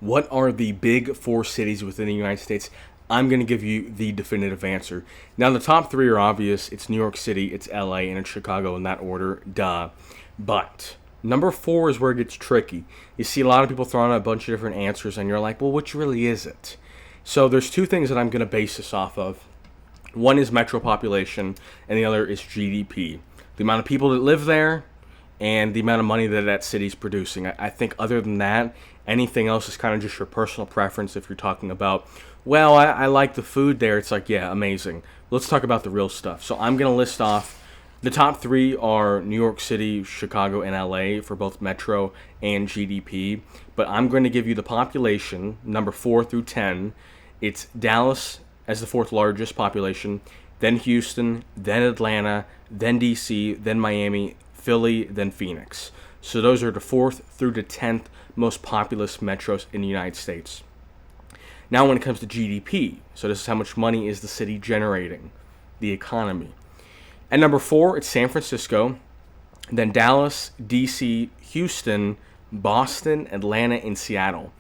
What are the big four cities within the United States? I'm going to give you the definitive answer. Now, the top three are obvious. It's New York City, it's LA, and it's Chicago in that order. Duh. But number four is where it gets tricky. You see a lot of people throwing out a bunch of different answers, and you're like, well, which really is it? So there's two things that I'm going to base this off of. One is metro population, and the other is GDP. The amount of people that live there, and the amount of money that that city's producing. I think other than that, anything else is kind of just your personal preference. If you're talking about, well, I like the food there, it's like, yeah, amazing. Let's talk about the real stuff. So I'm going to list off the top three are New York City, Chicago, and LA for both metro and GDP. But I'm going to give you the population, number 4 through 10. It's Dallas as the fourth largest population, then Houston, then Atlanta, then DC, then Miami, Philly, then Phoenix. So those are the 4th through the 10th most populous metros in the United States. Now when it comes to GDP, so this is how much money is the city generating, the economy. At number 4, it's San Francisco, then Dallas, DC, Houston, Boston, Atlanta, and Seattle.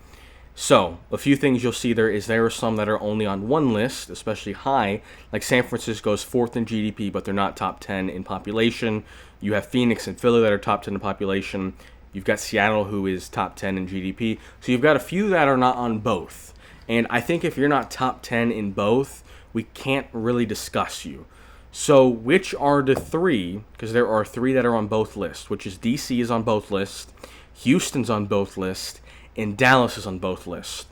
So, a few things you'll see there are some that are only on one list, especially high, like San Francisco is 4th in GDP, but they're not top 10 in population. You have Phoenix and Philly that are top 10 in population. You've got Seattle, who is top 10 in GDP. So you've got a few that are not on both. And I think if you're not top 10 in both, we can't really discuss you. So which are the three, because there are three that are on both lists, which is DC is on both lists, Houston's on both lists, and Dallas is on both lists.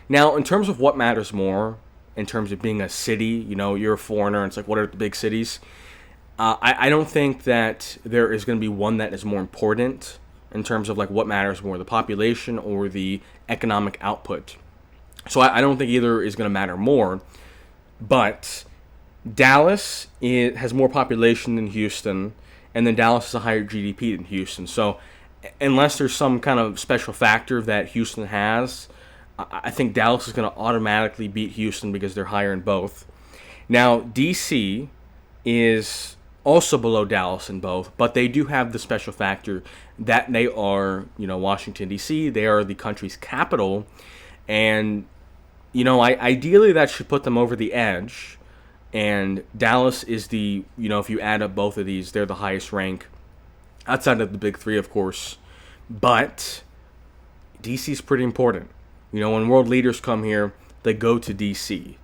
Now, in terms of what matters more, in terms of being a city, you're a foreigner, and it's like, what are the big cities? I don't think that there is going to be one that is more important in terms of like what matters more, the population or the economic output. So I don't think either is going to matter more, but Dallas has more population than Houston, and then Dallas has a higher GDP than Houston. So unless there's some kind of special factor that Houston has, I think Dallas is going to automatically beat Houston because they're higher in both. Now, DC is also below Dallas in both, but they do have the special factor that they are, Washington, D.C., they are the country's capital, and, ideally that should put them over the edge, and Dallas is the, if you add up both of these, they're the highest rank, outside of the big three, of course, but D.C. is pretty important. When world leaders come here, they go to D.C.,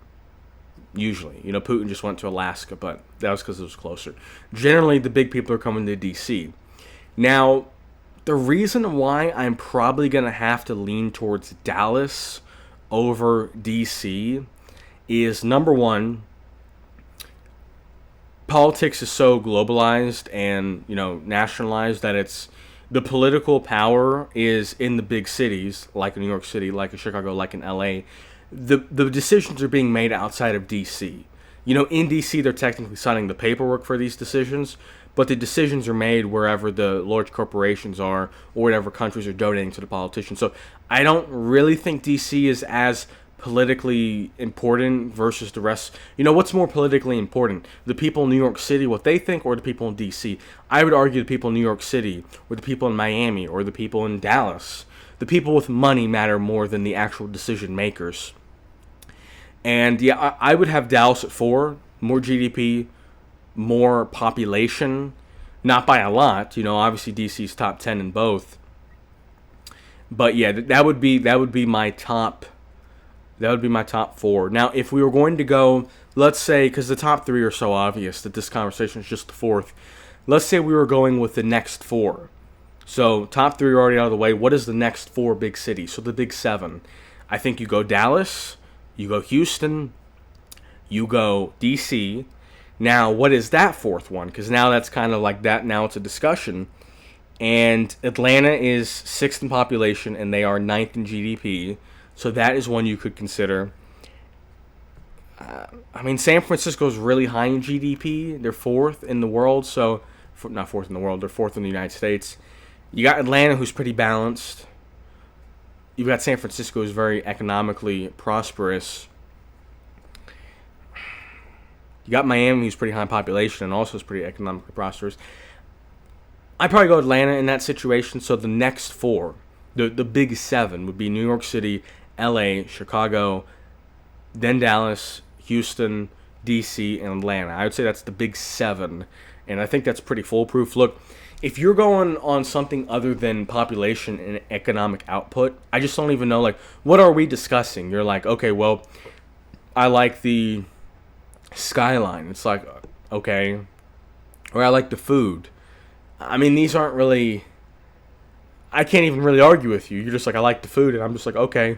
usually. Putin just went to Alaska, but that was because it was closer. Generally, the big people are coming to D.C. Now, the reason why I'm probably going to have to lean towards Dallas over D.C. is, number one, politics is so globalized and, nationalized that it's the political power is in the big cities, like in New York City, like in Chicago, like in L.A., the decisions are being made outside of D.C. In D.C. they're technically signing the paperwork for these decisions, but the decisions are made wherever the large corporations are or whatever countries are donating to the politicians. So I don't really think D.C. is as politically important versus the rest. What's more politically important? The people in New York City, what they think, or the people in D.C.? I would argue the people in New York City, or the people in Miami, or the people in Dallas. The people with money matter more than the actual decision makers. And yeah, I would have Dallas at 4, more GDP, more population, not by a lot. Obviously DC's top 10 in both. But yeah, that would be my top. That would be my top 4. Now, if we were going to go, let's say, because the top 3 are so obvious that this conversation is just the 4th. Let's say we were going with the next 4. So top 3 are already out of the way. What is the next 4 big cities? So the big 7. I think you go Dallas, you go Houston, you go DC. Now, what is that 4th one? Because now that's kind of like that. Now it's a discussion. And Atlanta is 6th in population, and they are 9th in GDP. So that is one you could consider. San Francisco is really high in GDP. They're 4th in the world. So, not 4th in the world. They're 4th in the United States. You got Atlanta, who's pretty balanced. You've got San Francisco, who's very economically prosperous. You got Miami, who's pretty high in population and also is pretty economically prosperous. I'd probably go Atlanta in that situation. So the next 4. The big seven would be New York City, L.A., Chicago, then Dallas, Houston, D.C., and Atlanta. I would say that's the big seven, and I think that's pretty foolproof. Look, if you're going on something other than population and economic output, I just don't even know, like, what are we discussing? You're like, okay, well, I like the skyline. It's like, okay. Or I like the food. I mean, these aren't really, I can't even really argue with you. You're just like, I like the food, and I'm just like, okay.